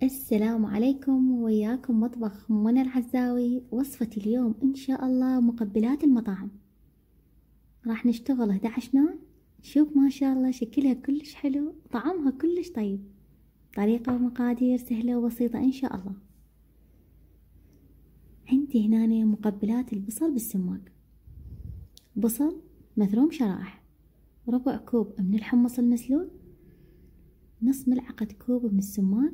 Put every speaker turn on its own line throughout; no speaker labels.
السلام عليكم، وياكم مطبخ منى العزاوي. وصفة اليوم إن شاء الله مقبلات المطاعم. راح نشتغل 11 نوع. شوف ما شاء الله شكلها كلش حلو وطعمها كلش طيب. طريقة ومقادير سهلة وبسيطة إن شاء الله. عندي هنا مقبلات البصل بالسماق. بصل مثروم شرائح، ربع كوب من الحمص المسلوق، نص ملعقة كوب من السماق،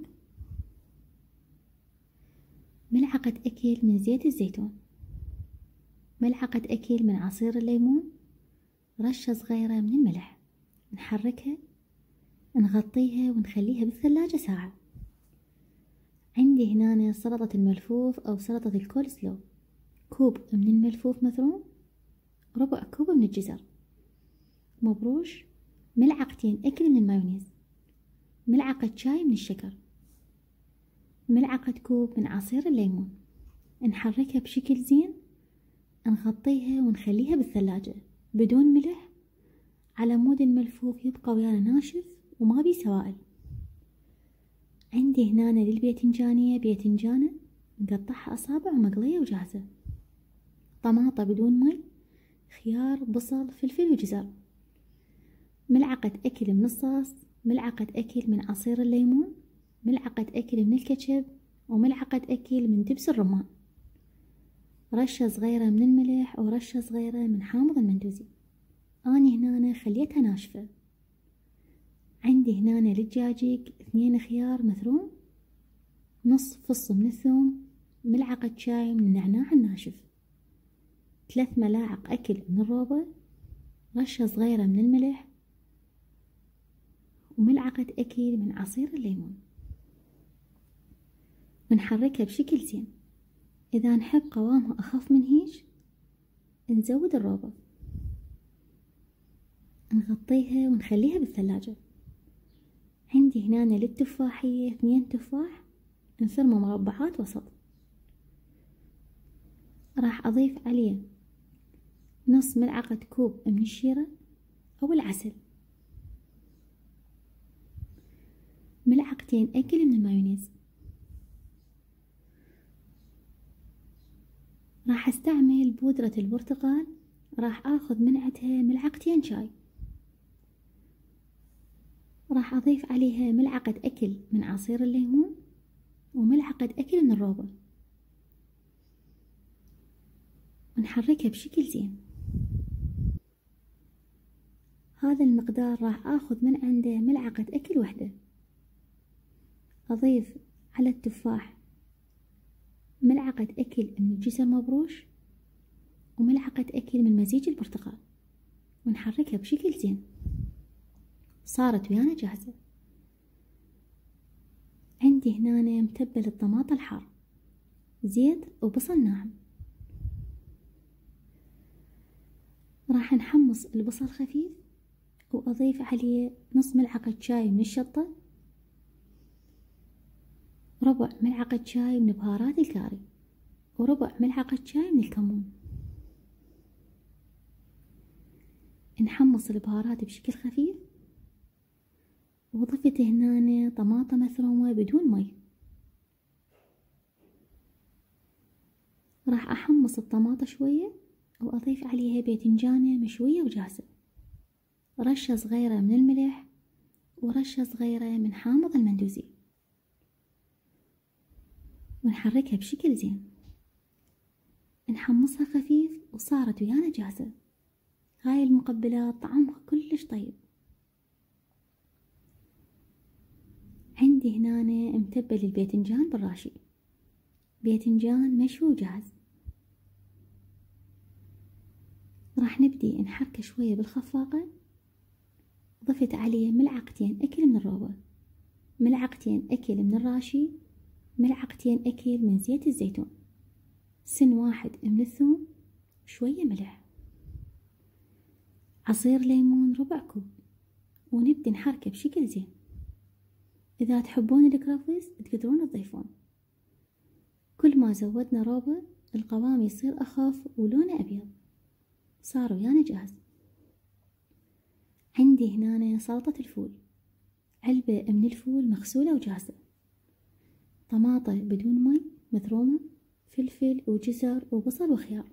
ملعقة أكل من زيت الزيتون، ملعقة أكل من عصير الليمون، رشة صغيرة من الملح. نحركها، نغطيها ونخليها بالثلاجة ساعة. عندي هنا سلطة الملفوف أو سلطة الكولسلو. كوب من الملفوف مثروم، ربع كوب من الجزر مبروش، ملعقتين أكل من المايونيز، ملعقة شاي من الشكر، ملعقة كوب من عصير الليمون. نحركها بشكل زين، نغطيها ونخليها بالثلاجة بدون ملح على مود الملفوف يبقى ويانا ناشف وما بيه سوائل. عندي هنا للبيتنجانية بيتنجانة نقطعها أصابع ومقلية وجاهزة، طماطة بدون مي، خيار، بصل، فلفل وجزر، ملعقة أكل من الصوص، ملعقة أكل من عصير الليمون، ملعقة أكل من الكاتشب، وملعقة أكل من دبس الرمان، رشة صغيرة من الملح ورشة صغيرة من حامض المندوزي. أنا هنا خليتها ناشفة. عندي هنا للدجاجيق 2 خيار مثروم، نص فص من الثوم، ملعقة شاي من النعناع الناشف، 3 ملاعق أكل من الروبة، رشة صغيرة من الملح، وملعقة أكل من عصير الليمون. ونحركها بشكل زين. إذا نحب قوامها أخف من هيج نزود الروبة. نغطيها ونخليها بالثلاجة. عندي هنا للتفاحية 2 تفاح نثرمه مربعات وسط. راح أضيف عليه نص ملعقة كوب من الشيرة أو العسل، ملعقتين أكل من المايونيز. راح أستعمل بودرة البرتقال، راح أخذ منعتها ملعقتين شاي. راح أضيف عليها ملعقة أكل من عصير الليمون وملعقة أكل من الروبة، ونحركها بشكل زين. هذا المقدار راح أخذ من عنده ملعقة أكل واحدة. أضيف على التفاح ملعقة أكل من الجزر مبروش وملعقة أكل من مزيج البرتقال، ونحركها بشكل زين. صارت ويانا جاهزة. عندي هنا متبل الطماطة الحار، زيت وبصل ناعم. راح نحمص البصل خفيف وأضيف عليه نص ملعقة شاي من الشطة، ربع ملعقة شاي من بهارات الكاري، وربع ملعقة شاي من الكمون. نحمص البهارات بشكل خفيف، وضفت هنا طماطة مثرومة بدون مي. راح أحمص الطماطة شوية وأضيف عليها بيتنجانة مشوية وجاهزة، رشة صغيرة من الملح ورشة صغيرة من حامض المندوزي، ونحركها بشكل زين. نحمصها خفيف وصارت ويانا جاهزة. هاي المقبلات طعمها كلش طيب. عندي هنا متبل البيتنجان بالراشي، بيتنجان مشوي وجاهز. راح نبدي نحركه شوية بالخفاقة. ضفت عليه ملعقتين أكل من الروبة، ملعقتين أكل من الراشي، ملعقتين أكل من زيت الزيتون، سن واحد من الثوم، شوية ملح، عصير ليمون ربع كوب، ونبدي نحركه بشكل زين. إذا تحبون الكرافس تقدرون تضيفون. كل ما زودنا روبة القوام يصير أخف ولونه أبيض. صار ويانا جاهز. عندي هنا سلطة الفول، علبة من الفول مغسولة وجاهزة. طماطة بدون مي مفرومة، فلفل وجزر وبصل وخيار.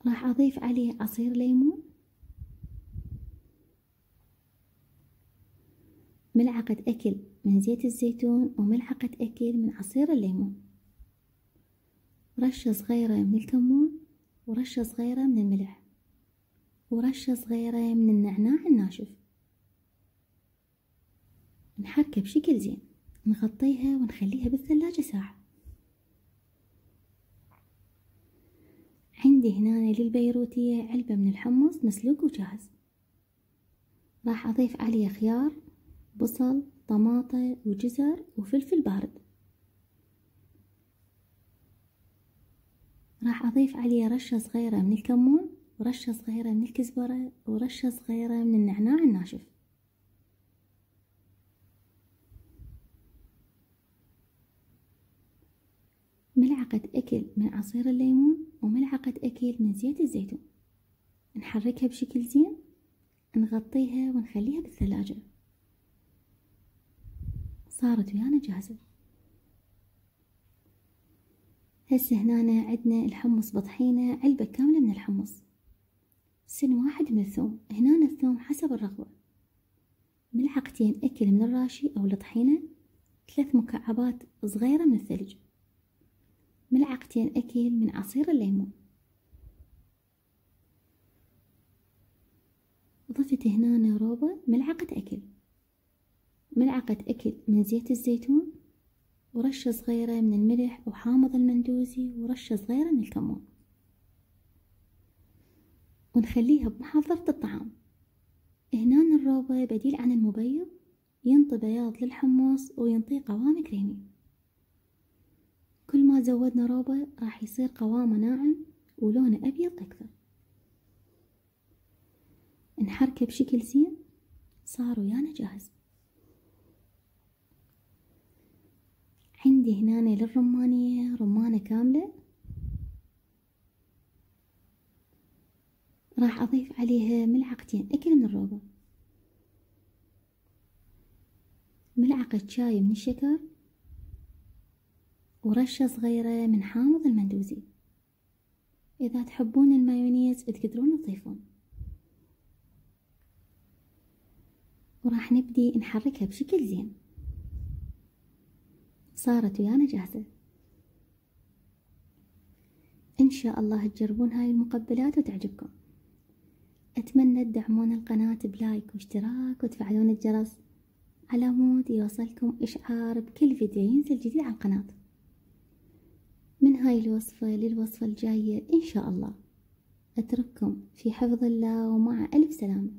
راح أضيف عليه عصير ليمون، ملعقة أكل من زيت الزيتون، وملعقة أكل من عصير الليمون، رشة صغيرة من الكمون، ورشة صغيرة من الملح، ورشة صغيرة من النعناع الناشف. نحركها بشكل زين، نغطيها ونخليها بالثلاجة ساعة. عندي هنا للبيروتية علبة من الحمص مسلوق وجاهز. راح أضيف عليه خيار، بصل، طماطة وجزر وفلفل بارد. راح أضيف عليه رشة صغيرة من الكمون، ورشة صغيرة من الكزبرة، ورشة صغيرة من النعناع الناشف. ملعقة أكل من عصير الليمون، وملعقة أكل من زيت الزيتون. نحركها بشكل زين، نغطيها ونخليها بالثلاجة. صارت ويانا جاهزة. هسه هنا عندنا الحمص بطحينة علبة كاملة من الحمص، سن واحد من الثوم، هنا الثوم حسب الرغبة، ملعقتين أكل من الراشي أو الطحينة، 3 مكعبات صغيرة من الثلج، ملعقتين أكل من عصير الليمون. ضفت هنا ربع ملعقة أكل، ملعقة أكل من زيت الزيتون، ورشة صغيرة من الملح وحامض المندوزي، ورشة صغيرة من الكمون، ونخليها بمحضرة الطعام. هنا الروبة بديل عن المبيض، ينطي بياض للحمص وينطي قوام كريمي. كل ما زودنا روبة راح يصير قوامه ناعم ولونه أبيض أكثر. نحركه بشكل زين. صار ويانا جاهز. عندي هنا للرمانية رمانة كاملة، راح أضيف عليها ملعقتين أكل من الروبة، ملعقة شاي من الشكر، ورشة صغيرة من حامض المندوزي. إذا تحبون المايونيز تقدرون تضيفون. وراح نبدي نحركها بشكل زين. صارت ويانا جاهزة. إن شاء الله تجربون هاي المقبلات وتعجبكم. أتمنى تدعمون القناة بلايك واشتراك وتفعلون الجرس على مود يوصلكم إشعار بكل فيديو ينزل جديد على القناة. من هاي الوصفة للوصفة الجاية إن شاء الله. أترككم في حفظ الله ومع ألف سلامة.